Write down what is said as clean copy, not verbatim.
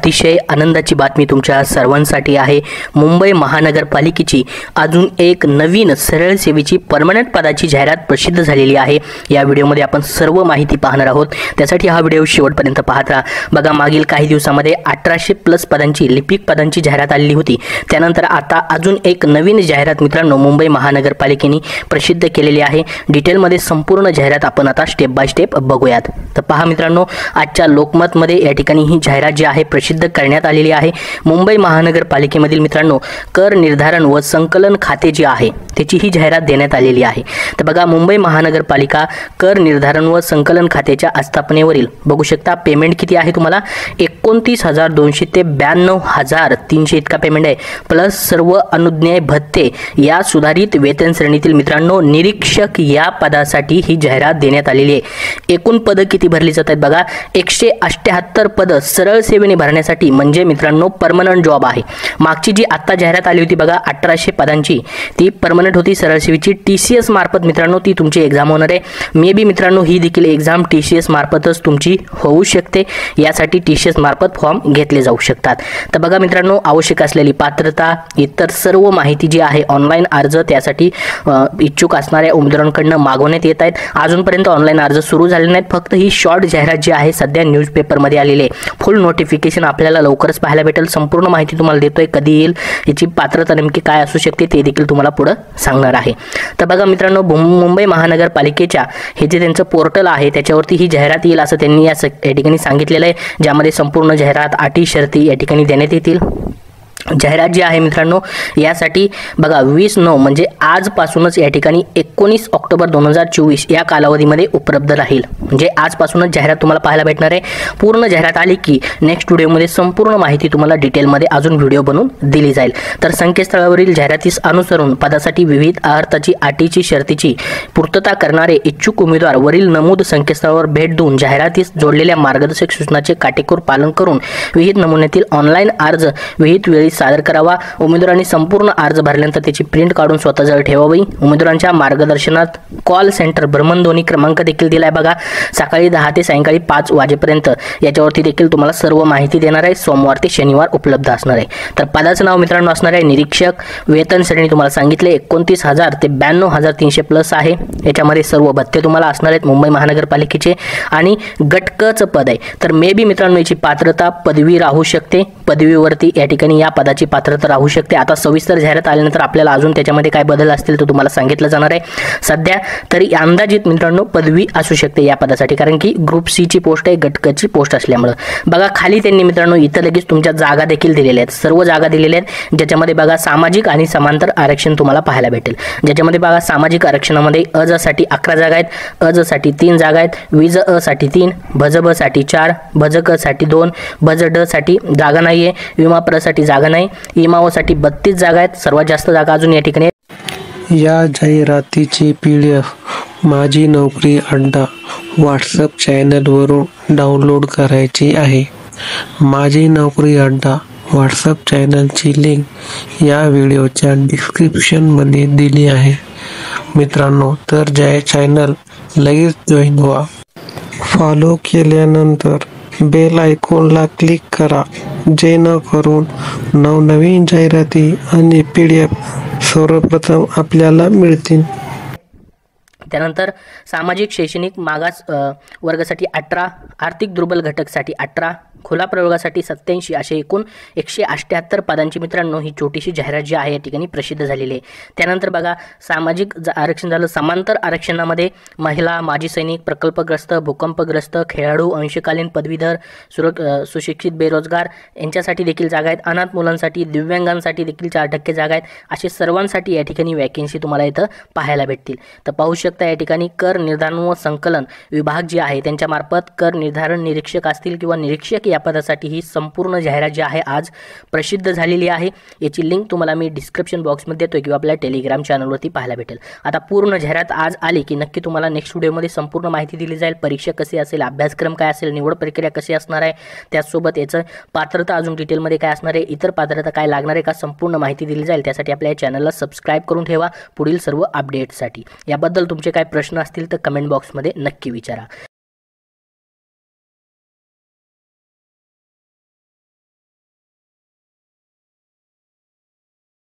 अतिशय आनंदाची बातमी तुमच्या सर्वांसाठी आहे। मुंबई महानगरपालिकेची अजून एक नवीन सरळ सेवेची परमनंट पदाची जाहिरात प्रसिद्ध झालेली आहे। या व्हिडिओमध्ये आपण सर्व माहिती पाहणार आहोत, त्यासाठी हा व्हिडिओ शेवटपर्यंत पाहत राहा। बघा, मागील काही दिवसांमध्ये 1800 प्लस पदांची लिपिक पदांची जाहिरात आलेली होती। त्यानंतर आता अजून एक नवीन जाहिरात मित्रांनो मुंबई महानगरपालिकेने प्रसिद्ध केलेली आहे। डिटेलमध्ये संपूर्ण जाहिरात आपण आता स्टेप बाय स्टेप बघूयात। तर पहा मित्रांनो, आजच्या लोकमतमध्ये या ठिकाणी ही जाहिरात जी आहे प्रसिद्ध करण्यात आलेली आहे। मुंबई महानगरपालिकेमधील मित्रांनो कर निर्धारण व संकलन खाते जे आहे त्याची ही जाहिरात देण्यात आलेली आहे। तर बघा, मुंबई महानगरपालिका कर निर्धारण व संकलन खात्याच्या आस्थापनेवरील बघू शकता पेमेंट किती आहे तुम्हाला 29,200 ते 92,300 इतका पेमेंट आहे, प्लस सर्व अनुज्ञेय भत्ते या सुधारित वेतन श्रेणीतील मित्रांनो निरीक्षक या पदासाठी ही जाहिरात देण्यात आलेली आहे। एकूण पद किती भरली जात आहेत बघा, 178 पद सरळ सेवेने भरण्यासाठी, म्हणजे मित्रांनो परमनंट जॉब आहे। मागची जी आता जाहिरात आली होती बघा 1800 पदांची, ती परमनंट होती सरळ सेवेची। TCS मार्फत मित्रांनो ती तुमची एक्झाम होणार आहे। मे बी मित्रांनो ही देखील एक्झाम TCS मार्फतच तुमची होऊ शकते, यासाठी TCS मार्फत फॉर्म घेतले जाऊ शकतात। तर बघा मित्रांनो, आवश्यक असलेली पात्रता इतर सर्व माहिती जी आहे ऑनलाईन अर्ज त्यासाठी इच्छुक असणाऱ्या उमेदवारांकडून मागवण्यात येत आहेत। अजूनपर्यंत ऑनलाईन अर्ज सुरू झाले नाहीत, फक्त ही शॉर्ट जाहिरात जी आहे सध्या न्यूजपेपरमध्ये आलेली आहे। फुल नोटिफिकेशन आपल्याला लवकरच पाहायला भेटेल। संपूर्ण माहिती तुम्हाला देतोय, कधी येईल, याची पात्रता नेमकी काय असू शकते ते देखील तुम्हाला पुढे सांगणार आहे। तर बघा मित्रांनो, मुंबई महानगरपालिकेच्या हे जे त्यांचं पोर्टल आहे त्याच्यावरती ही जाहिरात येईल असं त्यांनी या ठिकाणी सांगितलेलं आहे, ज्यामध्ये संपूर्ण जाहिरात अटी शर्ती या ठिकाणी देण्यात येतील। जाहिरात जी आहे मित्रांनो यासाठी बघा 20/9 म्हणजे आजपासूनच या ठिकाणी 19 ऑक्टोबर 2024 या कालावधीमध्ये उपलब्ध राहील। म्हणजे आजपासूनच जाहिरात तुम्हाला पाहायला भेटणार आहे। पूर्ण जाहिरात आली की नेक्स्ट व्हिडिओमध्ये संपूर्ण माहिती तुम्हाला डिटेलमध्ये अजून व्हिडिओ बनवून दिली जाईल। तर संकेतस्थळावरील जाहिरातीस अनुसरून पदासाठी विविध अर्थाची अटीची शर्तीची पूर्तता करणारे इच्छुक उमेदवार वरील नमूद संकेतस्थळावर भेट देऊन जाहिरातीस जोडलेल्या मार्गदर्शक सूचनांचे काटेकोर पालन करून विहित नमुन्यातील ऑनलाईन अर्ज विहित वेळी सादर करावा। उमेदवारांनी संपूर्ण अर्ज भरल्यानंतर त्याची प्रिंट काढून स्वतःजवळ ठेवावी। उमेदवारांच्या मार्गदर्शनात कॉल सेंटर भ्रमणध्वनी क्रमांक देखील दिलाय बघा, सकाळी 10 ते सायंकाळी 5 वाजेपर्यंत याच्यावरती देखील तुम्हाला सर्व माहिती देणार आहे। सोमवार ते शनिवार उपलब्ध असणार आहे। तर पदाचं नाव मित्रांनो असणार आहे निरीक्षक। वेतन श्रेणी तुम्हाला सांगितले 29,000 ते 92,300 प्लस आहे। याच्यामध्ये सर्व भत्ते तुम्हाला असणार आहेत मुंबई महानगरपालिकेचे, आणि गटकचं पद आहे। तर मे बी मित्रांनो याची पात्रता पदवी राहू शकते, पदवीवरती या ठिकाणी या पदाची पात्रता राहू शकते। आता सविस्तर जाहिरात आल्यानंतर आपल्याला अजून त्याच्यामध्ये काय बदल असतील तो तुम्हाला सांगितलं जाणार आहे। सध्या तरी अंदाजित मित्रांनो पदवी असू शकते या पदासाठी, कारण की ग्रुप सी ची पोस्ट आहे, गटकची पोस्ट असल्यामुळे। बघा खाली त्यांनी मित्रांनो इथं लगेच तुमच्या जागा देखील दिलेल्या आहेत, सर्व जागा दिलेल्या आहेत, ज्याच्यामध्ये बघा सामाजिक आणि समांतर आरक्षण तुम्हाला पाहायला भेटेल। ज्याच्यामध्ये बघा सामाजिक आरक्षणामध्ये अ साठी 11 जागा आहेत, अ साठी 3 जागा आहेत, विज अ साठी 3, भज ब साठी 4, भज क साठी 2, भज ड साठी जागा नाहीये, विमा प्र साठी जागा नाही, इमाओ साठी 32 जागा आहेत। सर्वात जास्त जागा अजून या ठिकाणी। या जाहिरातीची PDF माझी नोकरी अड्डा व्हॉट्सअप चॅनलवरून डाउनलोड करायची आहे। माझी नोकरी अड्डा व्हॉट्सअप चॅनलची लिंक या व्हिडिओच्या डिस्क्रिप्शनमध्ये दिली आहे मित्रांनो। तर चॅनल लगेच जॉईन व्हा। फॉलो केल्यानंतर बेल आयकॉनला क्लिक करा, जेणेकरून नवनवीन जाहिराती आणि PDF सर्वप्रथम आपल्याला मिळतील। त्यानंतर सामाजिक शैक्षणिक मागास वर्गासाठी 18, आर्थिक दुर्बल घटकसाठी 18, खुला प्रयोगासाठी 87 असे एकूण 178 पदांची मित्रांनो ही छोटीशी जाहिरात जी आहे या ठिकाणी प्रसिद्ध झालेली आहे। त्यानंतर बघा सामाजिक आरक्षण झालं, समांतर आरक्षणामध्ये महिला, माजी सैनिक, प्रकल्पग्रस्त, भूकंपग्रस्त, खेळाडू, अंशकालीन पदवीधर, सुशिक्षित बेरोजगार यांच्यासाठी देखील जागा आहेत। अनाथ मुलांसाठी, दिव्यांगांसाठी देखील 4% जागा आहेत। असे सर्वांसाठी या ठिकाणी वॅकेन्सी तुम्हाला इथं पाहायला भेटतील। तर पाहू शकता या ठिकाणी कर निर्धारण व संकलन विभाग जे आहे त्यांच्या मार्फत कर निर्धारण निरीक्षक असतील किंवा निरीक्षक या पदासाठी ही संपूर्ण जाहिरात जी आहे आज प्रसिद्ध झालेली आहे। याची लिंक तुम्हाला मी डिस्क्रिप्शन बॉक्समध्ये देतोय किंवा आपल्या टेलिग्राम चॅनलवरती पाहायला भेटेल। आता पूर्ण जाहिरात आज आली की नक्की तुम्हाला नेक्स्ट व्हिडिओमध्ये संपूर्ण माहिती दिली जाईल। परीक्षा कशी असेल, अभ्यासक्रम काय असेल, निवड प्रक्रिया कशी असणार आहे, त्याचसोबत याचं पात्रता अजून डिटेलमध्ये काय असणार आहे, इतर पात्रता काय लागणार आहे का, संपूर्ण माहिती दिली जाईल। त्यासाठी आपल्या या चॅनलला सबस्क्राईब करून ठेवा पुढील सर्व अपडेट्ससाठी। याबद्दल तुमचे काय प्रश्न असतील तर कमेंट बॉक्समध्ये नक्की विचारा।